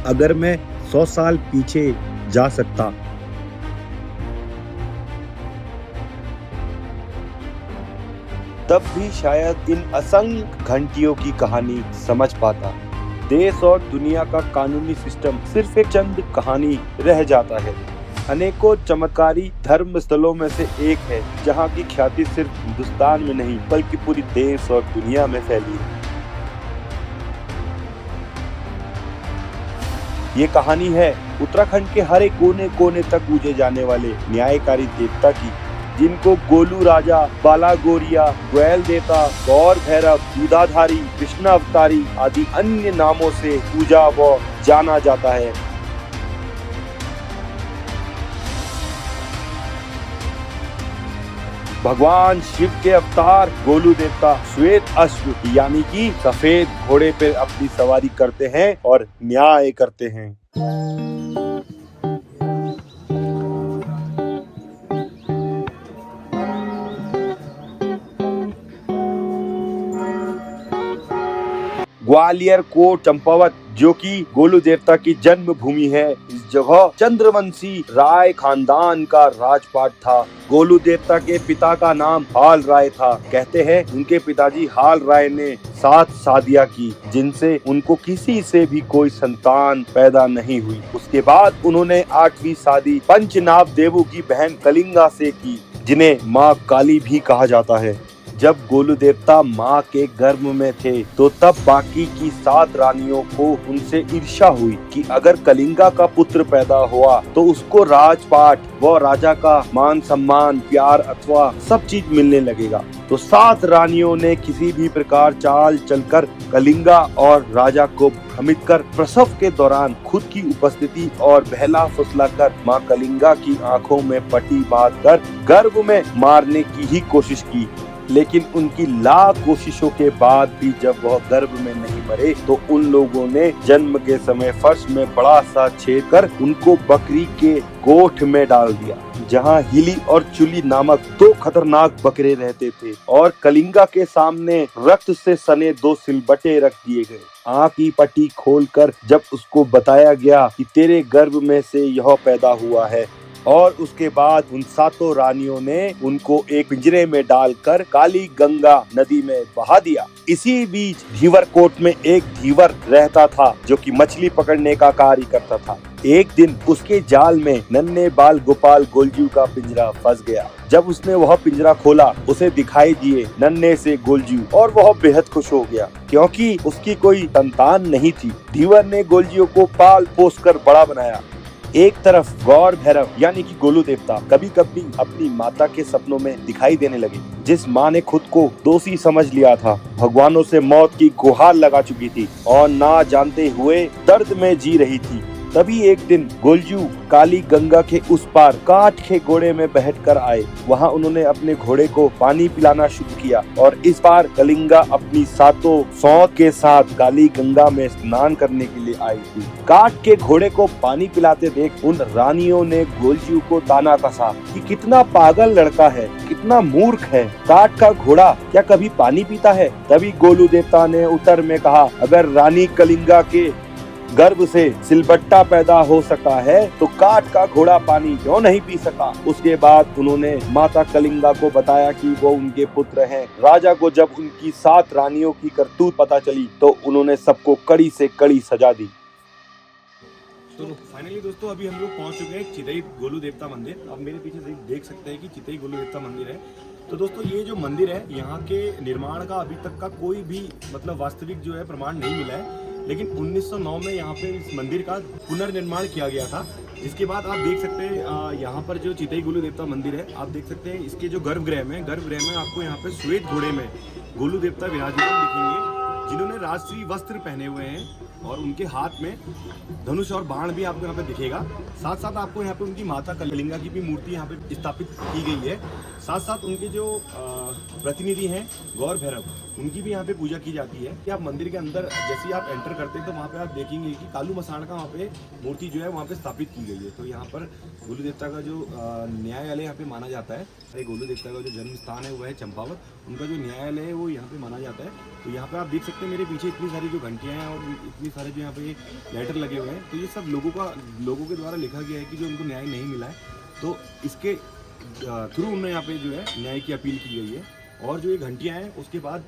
अगर मैं 100 साल पीछे जा सकता तब भी शायद इन असंख्य घंटियों की कहानी समझ पाता। देश और दुनिया का कानूनी सिस्टम सिर्फ एक चंद कहानी रह जाता है। अनेकों चमत्कारी धर्म स्थलों में से एक है जहां की ख्याति सिर्फ हिंदुस्तान में नहीं बल्कि पूरी देश और दुनिया में फैली है। ये कहानी है उत्तराखंड के हर एक कोने कोने तक पूजे जाने वाले न्यायकारी देवता की, जिनको गोलू राजा, बाला गोरिया, ग्वैल देवता, गौर भैरव, दूधाधारी, कृष्ण अवतारी आदि अन्य नामों से पूजा व जाना जाता है। भगवान शिव के अवतार गोलू देवता श्वेत अश्व यानी कि सफेद घोड़े पर अपनी सवारी करते हैं और न्याय करते हैं। ग्वालियर कोट चंपावत जो कि गोलू देवता की जन्म भूमि है, इस जगह चंद्रवंशी राय खानदान का राजपाट था। गोलू देवता के पिता का नाम हाल राय था। कहते हैं उनके पिताजी हाल राय ने 7 शादियां की, जिनसे उनको किसी से भी कोई संतान पैदा नहीं हुई। उसके बाद उन्होंने 8वीं शादी पंचनाभ देवू की बहन कलिंगा से की, जिन्हें माँ काली भी कहा जाता है। जब गोलू देवता माँ के गर्भ में थे तो तब बाकी की 7 रानियों को उनसे ईर्ष्या हुई कि अगर कलिंगा का पुत्र पैदा हुआ तो उसको राजपाट व राजा का मान सम्मान, प्यार अथवा सब चीज मिलने लगेगा। तो 7 रानियों ने किसी भी प्रकार चाल चलकर कलिंगा और राजा को भ्रमित कर प्रसव के दौरान खुद की उपस्थिति और बहला फुसला कर माँ कलिंगा की आंखों में पट्टी बांधकर गर्भ में मारने की ही कोशिश की। लेकिन उनकी लाख कोशिशों के बाद भी जब वह गर्भ में नहीं मरे तो उन लोगों ने जन्म के समय फर्श में बड़ा सा छेद कर उनको बकरी के गोठ में डाल दिया, जहां हिली और चुली नामक 2 खतरनाक बकरे रहते थे। और कलिंगा के सामने रक्त से सने 2 सिलबट्टे रख दिए गए। आँख की पट्टी खोलकर जब उसको बताया गया कि तेरे गर्भ में से यह पैदा हुआ है, और उसके बाद उन 7 रानियों ने उनको एक पिंजरे में डालकर काली गंगा नदी में बहा दिया। इसी बीच धीवर कोट में एक धीवर रहता था जो कि मछली पकड़ने का कार्य करता था। एक दिन उसके जाल में नन्हे बाल गोपाल गोलजू का पिंजरा फंस गया। जब उसने वह पिंजरा खोला, उसे दिखाई दिए नन्हे से गोलजू और वह बेहद खुश हो गया क्योंकि उसकी कोई संतान नहीं थी। धीवर ने गोलजू को पाल पोस कर बड़ा बनाया। एक तरफ गौर भैरव यानी कि गोलू देवता कभी कभी अपनी माता के सपनों में दिखाई देने लगे, जिस माँ ने खुद को दोषी समझ लिया था, भगवानों से मौत की गुहार लगा चुकी थी और ना जानते हुए दर्द में जी रही थी। तभी एक दिन गोलजू काली गंगा के उस पार काठ के घोड़े में बैठकर आए। वहां उन्होंने अपने घोड़े को पानी पिलाना शुरू किया और इस बार कलिंगा अपनी 7 सौत के साथ काली गंगा में स्नान करने के लिए आई थी। काठ के घोड़े को पानी पिलाते देख उन रानियों ने गोलजू को ताना कसा कि कितना पागल लड़का है, कितना मूर्ख है, काठ का घोड़ा क्या कभी पानी पीता है। तभी गोलू देवता ने उत्तर में कहा, अगर रानी कलिंगा के गर्भ से सिलबट्टा पैदा हो सका है तो काठ का घोड़ा पानी क्यों नहीं पी सका। उसके बाद उन्होंने माता कलिंगा को बताया कि वो उनके पुत्र हैं। राजा को जब उनकी 7 रानियों की करतूत पता चली तो उन्होंने सबको कड़ी से कड़ी सजा दी। तो फाइनली दोस्तों अभी हम लोग पहुंच चुके हैं चितई गोलू देवता मंदिर। आप मेरे पीछे देख सकते हैं कि चितई गोलू देवता मंदिर है। तो दोस्तों ये जो मंदिर है, यहाँ के निर्माण का अभी तक का कोई भी मतलब वास्तविक जो है प्रमाण नहीं मिला है, लेकिन 1909 में यहाँ पे इस मंदिर का पुनर्निर्माण किया गया था। जिसके बाद आप देख सकते हैं यहाँ पर जो चितई गोलू देवता मंदिर है, आप देख सकते हैं इसके जो गर्भगृह में आपको यहाँ पे श्वेत घोड़े में गोलू देवता विराजमान दिखेंगे, जिन्होंने राष्ट्रीय वस्त्र पहने हुए हैं और उनके हाथ में धनुष और बाण भी आपको यहाँ पे दिखेगा। साथ साथ आपको यहाँ पे उनकी माता कलिंगा की भी मूर्ति यहाँ पे स्थापित की गई है। साथ साथ उनके जो प्रतिनिधि हैं गौर भैरव, उनकी भी यहाँ पे पूजा की जाती है। कि आप मंदिर के अंदर जैसे ही आप एंटर करते हैं तो वहाँ पे आप देखेंगे कि कालू मसान का वहाँ पे मूर्ति जो है वहाँ पे स्थापित की गई है। तो यहाँ पर गोलू देवता का जो न्यायालय यहाँ पे माना जाता है, गोलू देवता का जो जन्म स्थान है वो है चंपावत, उनका जो न्यायालय है वो यहाँ पे माना जाता है। तो यहाँ पे आप देख सकते हैं मेरे पीछे इतनी सारी जो घंटियाँ हैं और इतनी सारे जो यहाँ पे लेटर लगे हुए हैं, तो ये सब लोगों के द्वारा लिखा गया है कि जो उनको न्याय नहीं मिला है, तो इसके थ्रू उन्होंने यहाँ पे जो है न्याय की अपील की गई है। और जो ये घंटियाँ हैं उसके बाद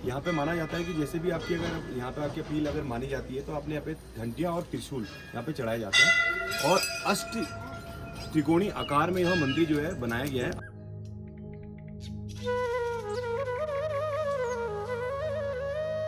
यहाँ पे माना जाता है कि जैसे भी आपकी अगर यहाँ पे आपकी अपील अगर मानी जाती है तो आपने यहाँ पे घंटियाँ और त्रिशूल यहाँ पे चढ़ाए जाते हैं। और अष्ट त्रिकोणीय आकार में यह मंदिर जो है बनाया गया है।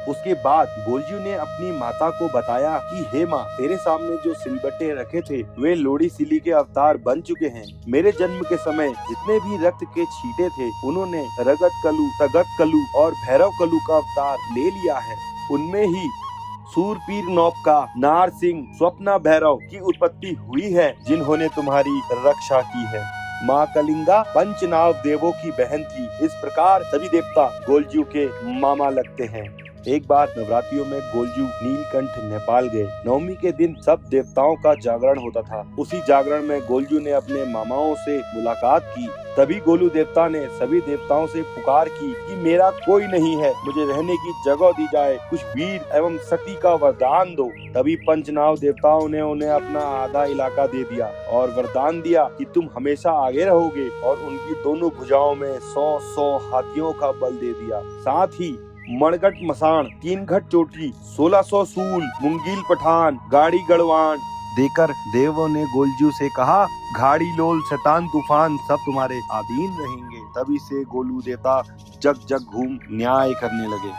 उसके बाद गोलजू ने अपनी माता को बताया कि हे माँ, तेरे सामने जो सिलबट्टे रखे थे वे लोड़ी सिली के अवतार बन चुके हैं। मेरे जन्म के समय जितने भी रक्त के छींटे थे उन्होंने रगत कलू, तगत कलू और भैरव कलू का अवतार ले लिया है। उनमें ही सूरपीर नौप का नार सिंह स्वप्ना भैरव की उत्पत्ति हुई है, जिन्होंने तुम्हारी रक्षा की है। माँ कलिंगा पंचनाव देवों की बहन थी। इस प्रकार सभी देवता गोलजू के मामा लगते हैं। एक बार नवरात्रियों में गोलजू नीलकंठ नेपाल गए। नवमी के दिन सब देवताओं का जागरण होता था। उसी जागरण में गोलजू ने अपने मामाओं से मुलाकात की। तभी गोलू देवता ने सभी देवताओं से पुकार की कि मेरा कोई नहीं है, मुझे रहने की जगह दी जाए, कुछ वीर एवं शक्ति का वरदान दो। तभी पंचनाव देवताओं ने उन्हें अपना आधा इलाका दे दिया और वरदान दिया कि तुम हमेशा आगे रहोगे, और उनकी दोनों भुजाओं में 100 हाथियों का बल दे दिया। साथ ही मणगट मसान, 3 घट चोटी, 1600 सूल, मुंगील पठान, गाड़ी गढ़वान देकर देवों ने गोलजू से कहा, घाड़ी लोल शैतान तूफान सब तुम्हारे अधीन रहेंगे। तभी से गोलू देवता जग जग घूम न्याय करने लगे।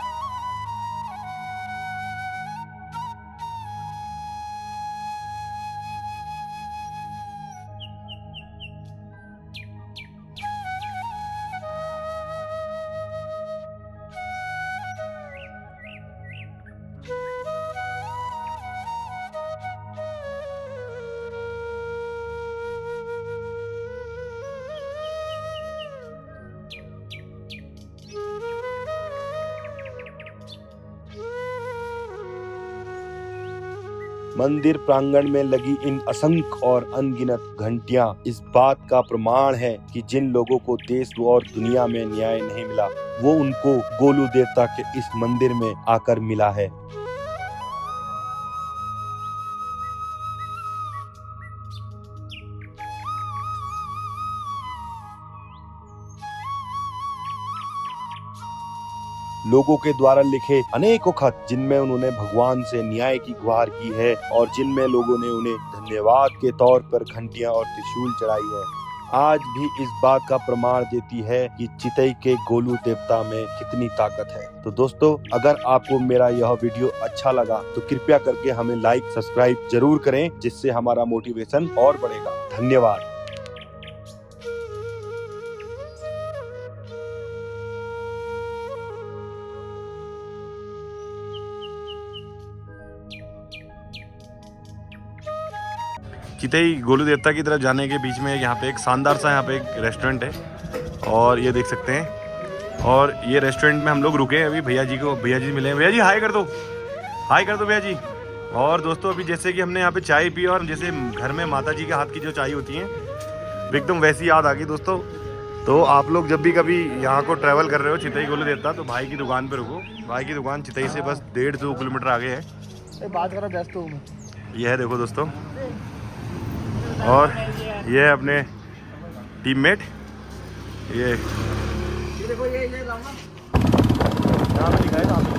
मंदिर प्रांगण में लगी इन असंख्य और अनगिनत घंटियां इस बात का प्रमाण है कि जिन लोगों को देश और दुनिया में न्याय नहीं मिला, वो उनको गोलू देवता के इस मंदिर में आकर मिला है। लोगों के द्वारा लिखे अनेकों खत जिनमें उन्होंने भगवान से न्याय की गुहार की है और जिनमें लोगों ने उन्हें धन्यवाद के तौर पर घंटियां और त्रिशूल चढ़ाई है, आज भी इस बात का प्रमाण देती है कि चितई के गोलू देवता में कितनी ताकत है। तो दोस्तों, अगर आपको मेरा यह वीडियो अच्छा लगा तो कृपया करके हमें लाइक सब्सक्राइब जरूर करें, जिससे हमारा मोटिवेशन और बढ़ेगा। धन्यवाद। चितई गोलू देवता की तरफ जाने के बीच में यहाँ पे एक शानदार सा यहाँ पे एक रेस्टोरेंट है और ये देख सकते हैं। और ये रेस्टोरेंट में हम लोग रुके अभी। भैया जी मिले। भैया जी हाय कर दो भैया जी। और दोस्तों, अभी जैसे कि हमने यहाँ पे चाय पी और जैसे घर में माता जी के हाथ की जो चाय होती है एकदम वैसी याद आ गई दोस्तों। तो आप लोग जब भी कभी यहाँ को ट्रैवल कर रहे हो चितई गोलू देवता, तो भाई की दुकान पर रुको। भाई की दुकान चितई से बस 150 किलोमीटर आगे है। बात करो व्यस्त हूँ मैं। यह है देखो दोस्तों, और ये है अपने टीममेट। ये देखो ये लाऊंगा। यहाँ पे दिखाएगा।